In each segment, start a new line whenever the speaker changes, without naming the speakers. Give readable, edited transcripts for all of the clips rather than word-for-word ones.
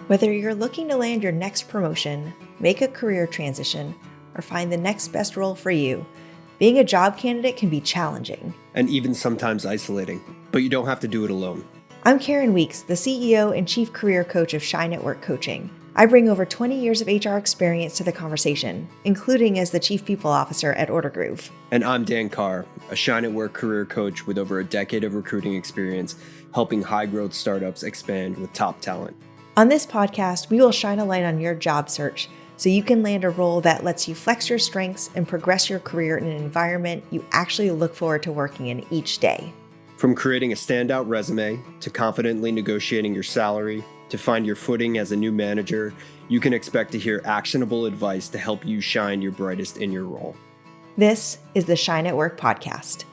Whether you're looking to land your next promotion, make a career transition, or find the next best role for you, being a job candidate can be challenging.
And even sometimes isolating, but you don't have to do it alone.
I'm Karen Weeks, the CEO and Chief Career Coach of Shine at Work Coaching. I bring over 20 years of HR experience to the conversation, including as the Chief People Officer at Order Groove.
And I'm Dan Carr, a Shine at Work career coach with over a decade of recruiting experience, helping high-growth startups expand with top talent.
On this podcast, we will shine a light on your job search so you can land a role that lets you flex your strengths and progress your career in an environment you actually look forward to working in each day.
From creating a standout resume, to confidently negotiating your salary, to find your footing as a new manager, you can expect to hear actionable advice to help you shine your brightest in your role.
This is the Shine at Work podcast.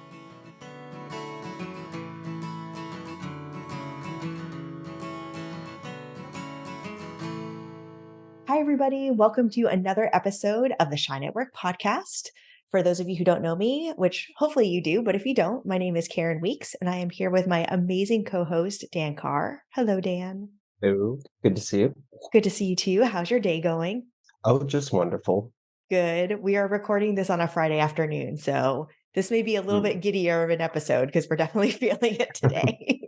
Hi, everybody. Welcome to another episode of the Shine at Work podcast. For those of you who don't know me, which hopefully you do, but if you don't, my name is Karen Weeks, and I am here with my amazing co-host, Dan Carr. Hello, Dan.
Hello. Good to see you.
Good to see you too. How's your day going?
Oh, just wonderful.
Good. We are recording this on a Friday afternoon, so this may be a little bit giddier of an episode because we're definitely feeling it today.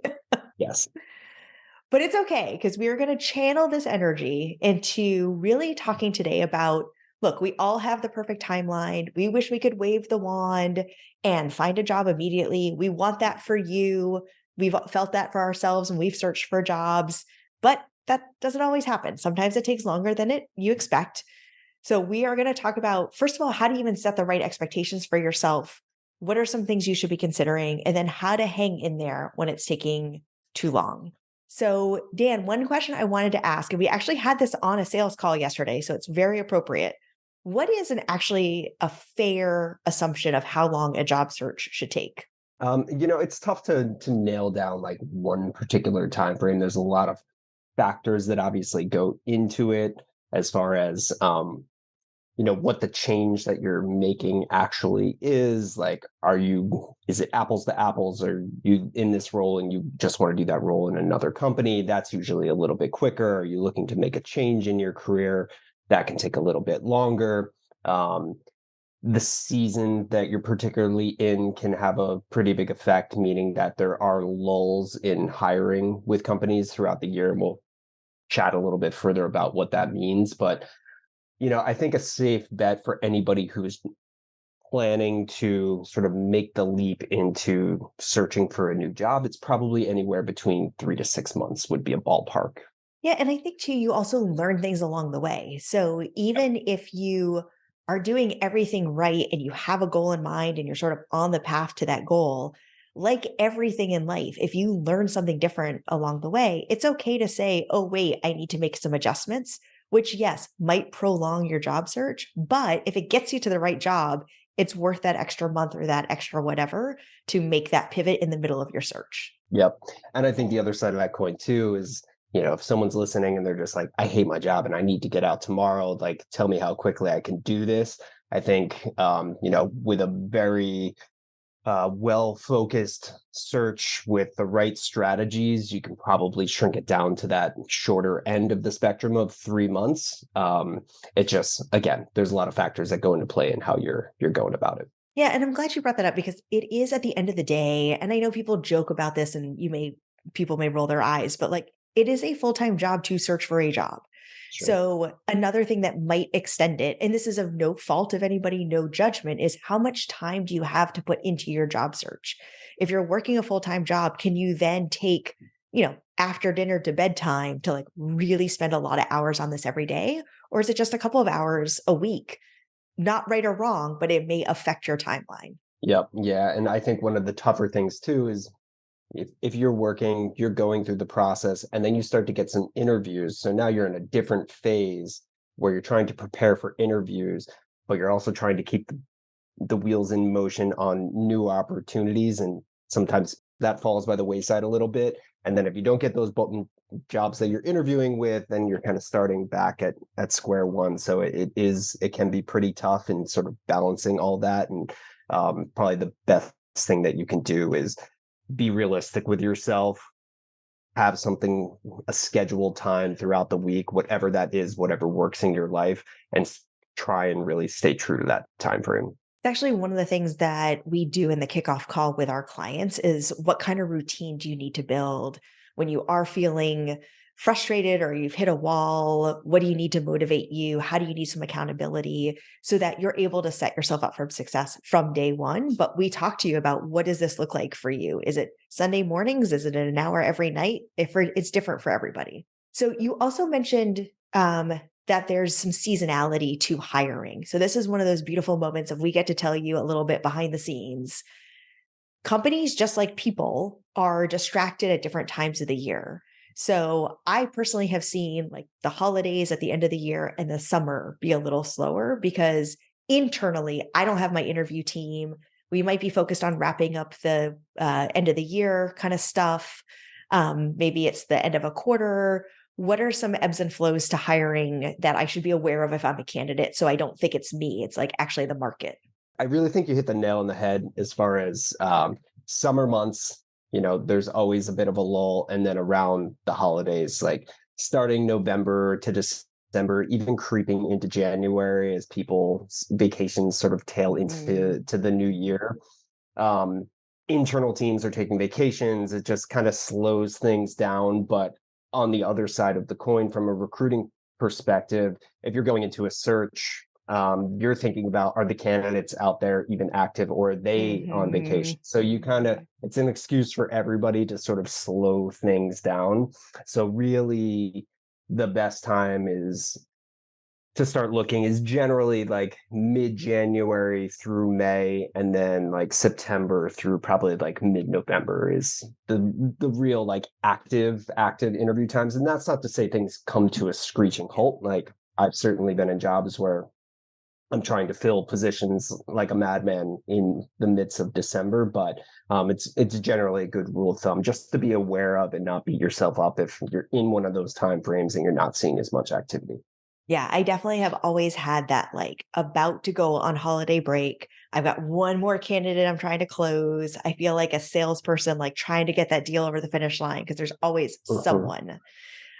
Yes.
But it's okay because we are going to channel this energy into really talking today about, look, we all have the perfect timeline. We wish we could wave the wand and find a job immediately. We want that for you. We've felt that for ourselves and we've searched for jobs, but that doesn't always happen. Sometimes it takes longer than you expect. So we are going to talk about, first of all, how to even set the right expectations for yourself. What are some things you should be considering? And then how to hang in there when it's taking too long. So Dan, one question I wanted to ask, and we actually had this on a sales call yesterday, so it's very appropriate. What is actually a fair assumption of how long a job search should take?
It's tough to nail down like one particular time frame. There's a lot of factors that obviously go into it as far as what the change that you're making actually is. Like, is it apples to apples? Are you in this role and you just want to do that role in another company? That's usually a little bit quicker. Are you looking to make a change in your career? That can take a little bit longer. The season that you're particularly in can have a pretty big effect, meaning that there are lulls in hiring with companies throughout the year. And we'll chat a little bit further about what that means. But I think a safe bet for anybody who's planning to sort of make the leap into searching for a new job, it's probably anywhere between 3 to 6 months would be a ballpark.
Yeah, and I think too, you also learn things along the way. So even if you are doing everything right and you have a goal in mind and you're sort of on the path to that goal, like everything in life, if you learn something different along the way, it's okay to say, oh, wait, I need to make some adjustments, which, yes, might prolong your job search. But if it gets you to the right job, it's worth that extra month or that extra whatever to make that pivot in the middle of your search.
Yep. And I think the other side of that coin too is, if someone's listening and they're just like, I hate my job and I need to get out tomorrow, like, tell me how quickly I can do this. I think, with a very well-focused search with the right strategies, you can probably shrink it down to that shorter end of the spectrum of 3 months. It just, again, there's a lot of factors that go into play in how you're going about it.
Yeah, and I'm glad you brought that up because it is at the end of the day, and I know people joke about this and people may roll their eyes, but like it is a full-time job to search for a job.
Sure.
So another thing that might extend it, and this is of no fault of anybody, no judgment, is how much time do you have to put into your job search? If you're working a full-time job, can you then take, after dinner to bedtime to like really spend a lot of hours on this every day? Or is it just a couple of hours a week? Not right or wrong, but it may affect your timeline.
Yep. Yeah. And I think one of the tougher things too is if you're working, you're going through the process and then you start to get some interviews. So now you're in a different phase where you're trying to prepare for interviews, but you're also trying to keep the wheels in motion on new opportunities. And sometimes that falls by the wayside a little bit. And then if you don't get those jobs that you're interviewing with, then you're kind of starting back at square one. So it can be pretty tough in sort of balancing all that. And probably the best thing that you can do is be realistic with yourself have something, a scheduled time throughout the week, whatever that is, whatever works in your life, and try and really stay true to that time frame.
It's actually one of the things that we do in the kickoff call with our clients is what kind of routine do you need to build when you are feeling frustrated or you've hit a wall? What do you need to motivate you? How do you need some accountability so that you're able to set yourself up for success from day one? But we talk to you about what does this look like for you? Is it Sunday mornings? Is it an hour every night? If it's different for everybody. So you also mentioned that there's some seasonality to hiring. So this is one of those beautiful moments of we get to tell you a little bit behind the scenes. Companies, just like people, are distracted at different times of the year. So I personally have seen like the holidays at the end of the year and the summer be a little slower because internally, I don't have my interview team. We might be focused on wrapping up the end of the year kind of stuff. Maybe it's the end of a quarter. What are some ebbs and flows to hiring that I should be aware of if I'm a candidate? So I don't think it's me, it's like actually the market.
I really think you hit the nail on the head as far as summer months. There's always a bit of a lull, and then around the holidays, like starting November to December, even creeping into January as people's vacations sort of tail
Mm,
into the new year. Um, Internal teams are taking vacations. It just kind of slows things down. But on the other side of the coin, from a recruiting perspective, if you're going into a search, you're thinking about, are the candidates out there even active, or are they on
mhm.
vacation? So you kind of, it's an excuse for everybody to sort of slow things down. So really, the best time is to start looking is generally like mid-January through May, and then like September through probably like mid-November is the real like active interview times. And that's not to say things come to a screeching halt. Like I've certainly been in jobs where I'm trying to fill positions like a madman in the midst of December, but it's generally a good rule of thumb just to be aware of and not beat yourself up if you're in one of those time frames and you're not seeing as much activity.
Yeah, I definitely have always had that, like, about to go on holiday break. I've got one more candidate I'm trying to close. I feel like a salesperson, like, trying to get that deal over the finish line because there's always
Mhm.
someone.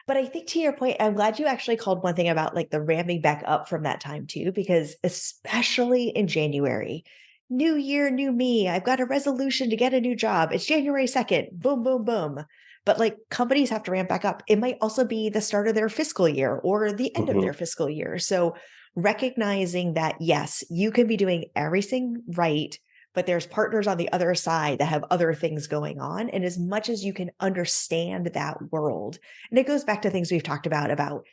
But I think to your point, I'm glad you actually called one thing about, like, the ramping back up from that time too, because especially in January, new year, new me. I've got a resolution to get a new job. It's January 2nd. Boom, boom, boom. But like companies have to ramp back up. It might also be the start of their fiscal year or the end of their
Mhm.
fiscal year. So recognizing that, yes, you can be doing everything right, but there's partners on the other side that have other things going on. And as much as you can understand that world, and it goes back to things we've talked about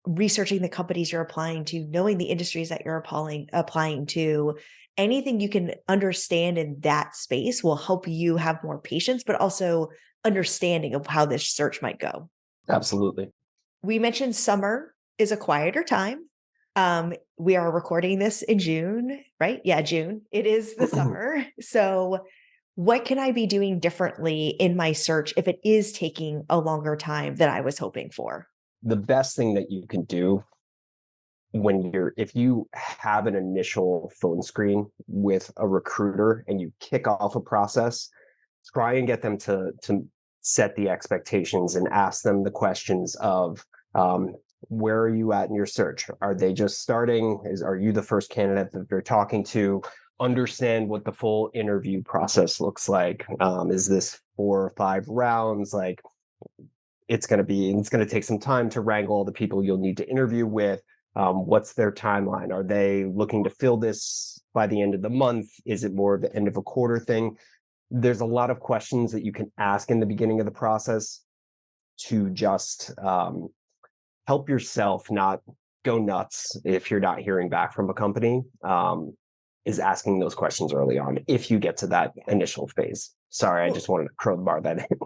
researching the companies you're applying to, knowing the industries that you're applying to. Anything you can understand in that space will help you have more patience, but also understanding of how this search might go.
Absolutely.
We mentioned summer is a quieter time. We are recording this in June, right? Yeah, June. It is the summer. So, what can I be doing differently in my search if it is taking a longer time than I was hoping for?
The best thing that you can do if you have an initial phone screen with a recruiter and you kick off a process, try and get them to set the expectations and ask them the questions of, where are you at in your search? Are they just starting? Are you the first candidate that they're talking to? Understand what the full interview process looks like. Is this 4 or 5 rounds? Like it's going to take some time to wrangle all the people you'll need to interview with. What's their timeline? Are they looking to fill this by the end of the month? Is it more of the end of a quarter thing? There's a lot of questions that you can ask in the beginning of the process to just help yourself not go nuts if you're not hearing back from a company. Is asking those questions early on if you get to that
Yeah.
initial phase. Sorry, I
Well,
just wanted to crowbar that in.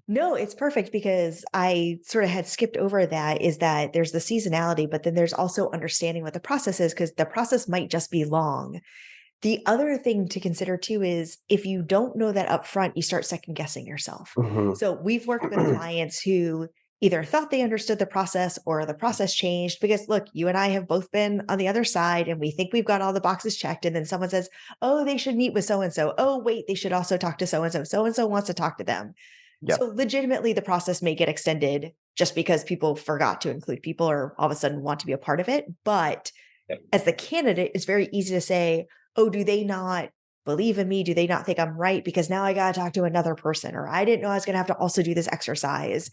no, it's perfect because I sort of had skipped over that is that there's the seasonality, but then there's also understanding what the process is because the process might just be long. The other thing to consider too is if you don't know that upfront, you start second guessing yourself.
Mhm.
So we've worked with clients who either thought they understood the process or the process changed because look, you and I have both been on the other side and we think we've got all the boxes checked. And then someone says, oh, they should meet with so and so. Oh, wait, they should also talk to so and so. So and so wants to talk to them.
Yep.
So legitimately, the process may get extended just because people forgot to include people or all of a sudden want to be a part of it. But
Yep.
as the candidate, it's very easy to say, oh, do they not believe in me? Do they not think I'm right? Because now I got to talk to another person, or I didn't know I was going to have to also do this exercise.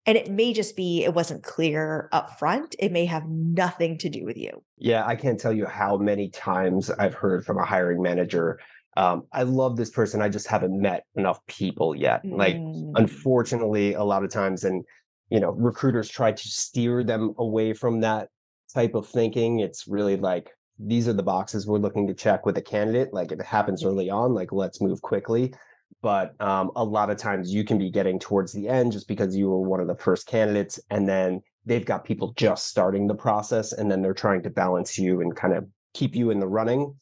And it may just be it wasn't clear up front. It may have nothing to do with you.
Yeah, I can't tell you how many times I've heard from a hiring manager, I love this person, I just haven't met enough people yet. Like,
Mm.
unfortunately, a lot of times, and recruiters try to steer them away from that type of thinking. It's really like, these are the boxes we're looking to check with a candidate. Like, if it happens
Yeah.
early on, like, let's move quickly. But a lot of times you can be getting towards the end just because you were one of the first candidates, and then they've got people just starting the process, and then they're trying to balance you and kind of keep you in the running.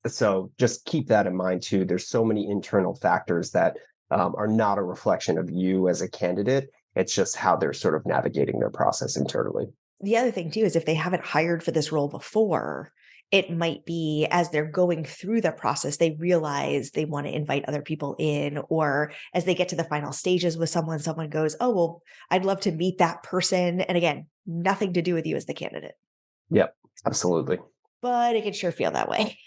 So just keep that in mind too. There's so many internal factors that are not a reflection of you as a candidate. It's just how they're sort of navigating their process internally.
The other thing too is if they haven't hired for this role before, it might be as they're going through the process, they realize they want to invite other people in, or as they get to the final stages with someone, someone goes, oh, well, I'd love to meet that person. And again, nothing to do with you as the candidate,
Yep, absolutely.
but it can sure feel that way.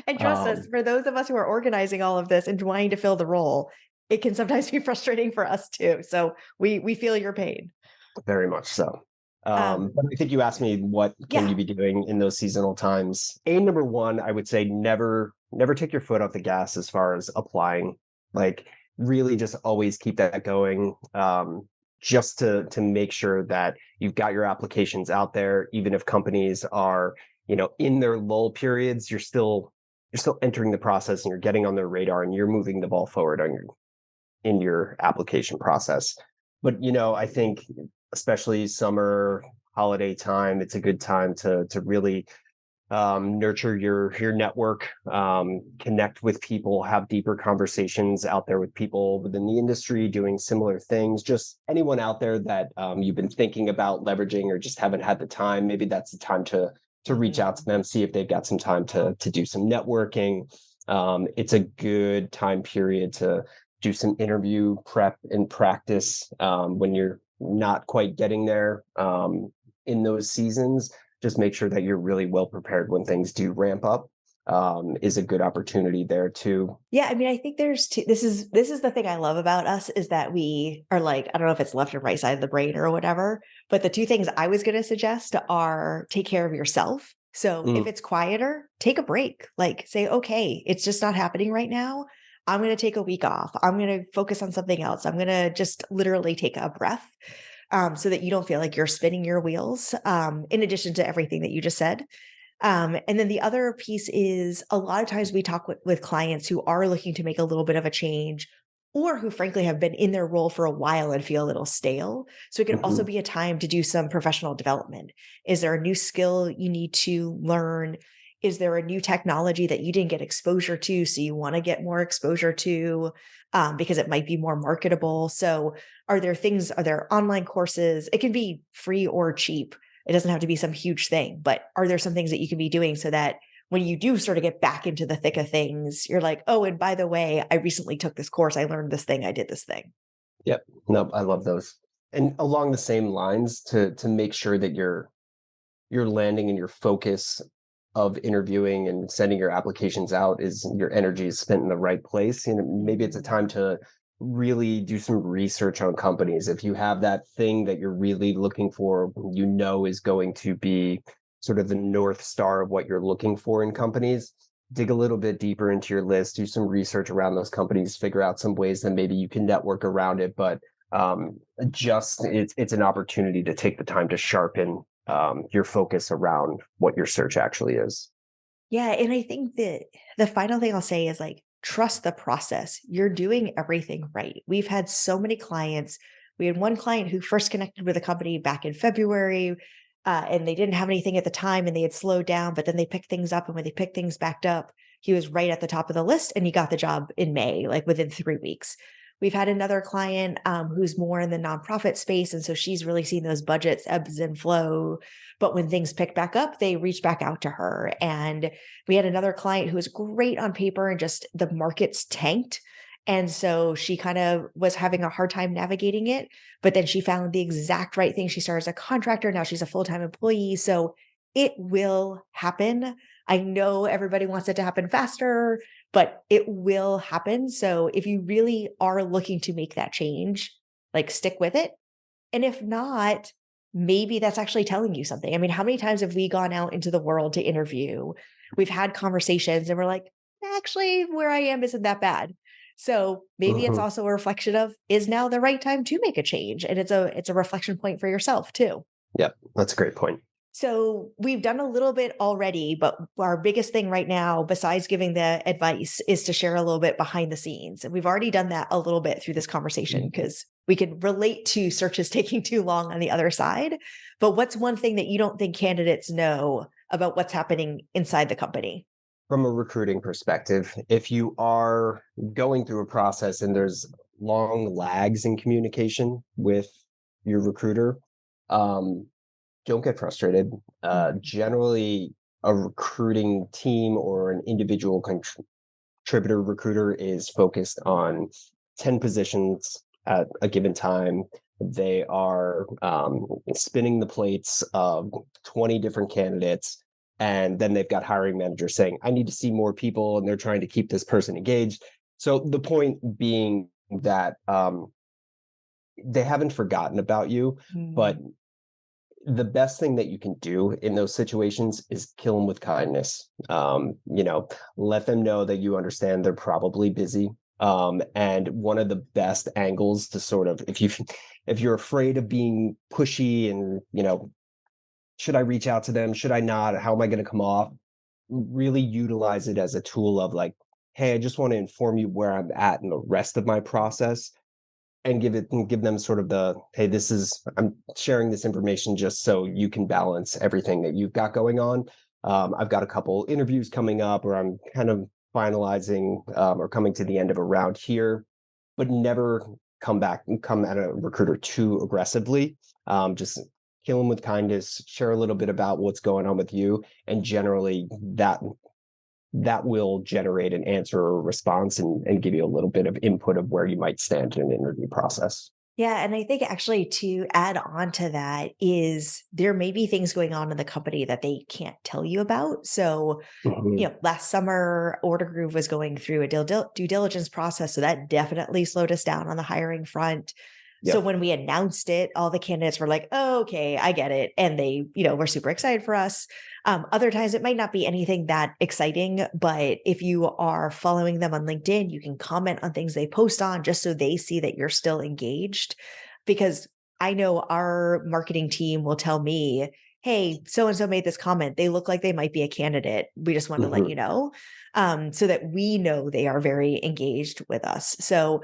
And trust us,
um,
for those of us who are organizing all of this and wanting to fill the role, it can sometimes be frustrating for us too. So we feel your pain.
Very much so.
Um,
But I think you asked me, what can
yeah.
you be doing in those seasonal times? Number one, I would say never take your foot off the gas as far as applying. Like, really just always keep that going. Just to make sure that you've got your applications out there, even if companies are, in their lull periods, you're still entering the process and you're getting on their radar and you're moving the ball forward in your application process. But I think especially summer holiday time, it's a good time to really nurture your network, connect with people, have deeper conversations out there with people within the industry doing similar things. Just anyone out there that you've been thinking about leveraging or just haven't had the time. Maybe that's the time to reach out to
Mhm.
them, see if they've got some time to do some networking. It's a good time period to do some interview prep and practice when you're not quite getting there in those seasons. Just make sure that you're really well prepared when things do ramp up. Is a good opportunity there too.
Yeah, I mean, I think there's two this is the thing I love about us is that we are like, I don't know if it's left and right side of the brain or whatever, but the two things I was gonna suggest are take care of yourself. So if
Mm,
it's quieter, take a break. Like say, okay, it's just not happening right now. I'm gonna take a week off. I'm gonna focus on something else. I'm gonna just literally take a breath. So that you don't feel like you're spinning your wheels, in addition to everything that you just said. And then the other piece is a lot of times we talk with clients who are looking to make a little bit of a change or who frankly have been in their role for a while and feel a little stale. So it could also
mhm.
be a time to do some professional development. Is there a new skill you need to learn? Is there a new technology that you didn't get exposure to? So you want to get more exposure to because it might be more marketable. So are there online courses? It can be free or cheap. It doesn't have to be some huge thing, but are there some things that you can be doing so that when you do sort of get back into the thick of things, you're like, oh, and by the way, I recently took this course. I learned this thing. I did this thing.
Yep. Nope. I love those. And along the same lines, to make sure that you're landing and your focus of interviewing and sending your applications out is your energy is spent in the right place. Maybe it's a
Mm.
time to really do some research on companies. If you have that thing that you're really looking for, is going to be sort of the North Star of what you're looking for in companies, dig a little bit deeper into your list, do some research around those companies, figure out some ways that maybe you can network around it. But just it's an opportunity to take the time to sharpen your focus around what your search actually is.
Yeah. And I think that the final thing I'll say is like, trust the process. You're doing everything right. We've had so many clients. We had one client who first connected with a company back in February, and they didn't have anything at the time and they had slowed down, but then they picked things up. And when they picked things backed up, he was right at the top of the list and he got the job in May, like within 3 weeks. We've had another client who's more in the nonprofit space. And so she's really seen those budgets ebbs and flow. But when things pick back up, they reach back out to her. And we had another client who was great on paper and just the markets tanked. And so she kind of was having a hard time navigating it, but then she found the exact right thing. She started as a contractor. Now she's a full-time employee. So it will happen. I know everybody wants it to happen faster, but it will happen. So if you really are looking to make that change, like stick with it. And if not, maybe that's actually telling you something. I mean, how many times have we gone out into the world to interview? We've had conversations and we're like, actually, where I am isn't that bad. So maybe it's
Mhm.
also a reflection of, is now the right time to make a change? And it's a reflection point for yourself too.
Yep, that's a great point.
So we've done a little bit already, but our biggest thing right now, besides giving the advice, is to share a little bit behind the scenes. And we've already done that a little bit through this conversation because we can relate to searches taking too long on the other side. But what's one thing that you don't think candidates know about what's happening inside the company?
From a recruiting perspective, if you are going through a process and there's long lags in communication with your recruiter, um, don't get frustrated.
Mhm.
Generally, a recruiting team or an individual contributor recruiter is focused on 10 positions at a given time. They are spinning the plates of 20 different candidates. And then they've got hiring managers saying, I need to see more people. And they're trying to keep this person engaged. So the point being that they haven't forgotten about you, but
Mm.
the best thing that you can do in those situations is kill them with kindness. Let them know that you understand they're probably busy. And one of the best angles to sort of, if you're afraid of being pushy and, should I reach out to them? Should I not? How am I going to come off? Really utilize it as a tool of like, hey, I just want to inform you where I'm at in the rest of my process and give them sort of the, hey, this is, I'm sharing this information just so you can balance everything that you've got going on. I've got a couple interviews coming up, or I'm kind of finalizing or coming to the end of a round here, but never come at a recruiter too aggressively. Just kill them with kindness, share a little bit about what's going on with you, and generally that will generate an answer or a response and give you a little bit of input of where you might stand in an interview process.
Yeah, and I think actually to add on to that is there may be things going on in the company that they can't tell you about. So
Mhm.
last summer, Order Groove was going through a due diligence process. So that definitely slowed us down on the hiring front. So
Yep.
when we announced it, all the candidates were like, oh, okay, I get it. And they, were super excited for us. Other times it might not be anything that exciting, but if you are following them on LinkedIn, you can comment on things they post on just so they see that you're still engaged. Because I know our marketing team will tell me, hey, so and so made this comment. They look like they might be a candidate. We just want to let
Mhm.
you know, so that we know they are very engaged with us. So,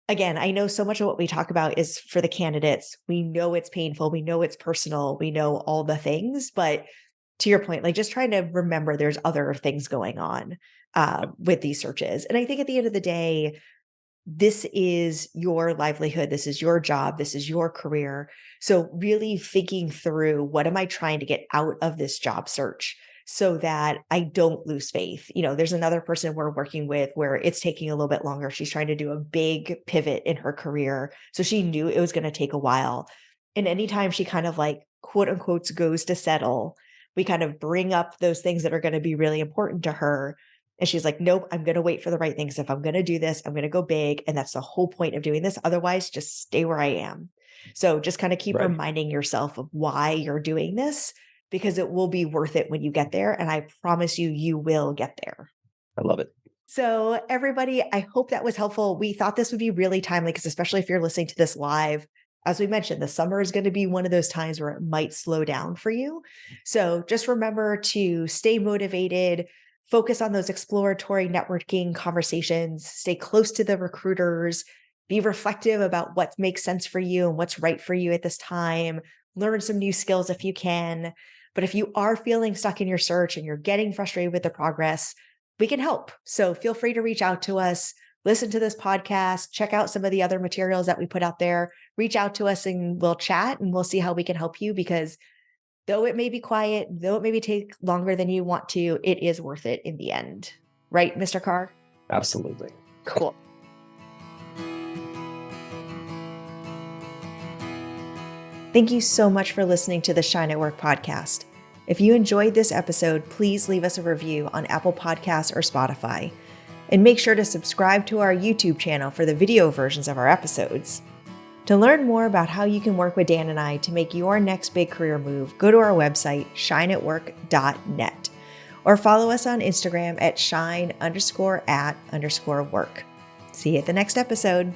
again, I know so much of what we talk about is for the candidates. We know it's painful. We know it's personal. We know all the things. But to your point, like just trying to remember there's other things going on
Yep.
with these searches. And I think at the end of the day, this is your livelihood. This is your job. This is your career. So, really thinking through what am I trying to get out of this job search so that I don't lose faith. There's another person we're working with where it's taking a little bit longer. She's trying to do a big pivot in her career. So, she knew it was going to take a while. And anytime she kind of like, quote unquote, goes to settle, we kind of bring up those things that are going to be really important to her and she's like, nope, I'm going to wait for the right things. If I'm going to do this, I'm going to go big. And that's the whole point of doing this. Otherwise, just stay where I am. So just kind of keep
Right.
reminding yourself of why you're doing this because it will be worth it when you get there. And I promise you, you will get there.
I love it.
So, everybody, I hope that was helpful. We thought this would be really timely because, especially if you're listening to this live, as we mentioned, the summer is going to be one of those times where it might slow down for you. So, just remember to stay motivated, focus on those exploratory networking conversations, stay close to the recruiters, be reflective about what makes sense for you and what's right for you at this time, learn some new skills if you can. But if you are feeling stuck in your search and you're getting frustrated with the progress, we can help. So feel free to reach out to us, listen to this podcast, check out some of the other materials that we put out there, reach out to us and we'll chat and we'll see how we can help you because though it may be quiet, though it maybe take longer than you want to, it is worth it in the end. Right, Mr. Carr?
Absolutely.
Cool. Thank you so much for listening to the Shine at Work podcast. If you enjoyed this episode, please leave us a review on Apple Podcasts or Spotify. And make sure to subscribe to our YouTube channel for the video versions of our episodes. To learn more about how you can work with Dan and I to make your next big career move, go to our website, shineatwork.net, or follow us on Instagram at shine_at_work. See you at the next episode.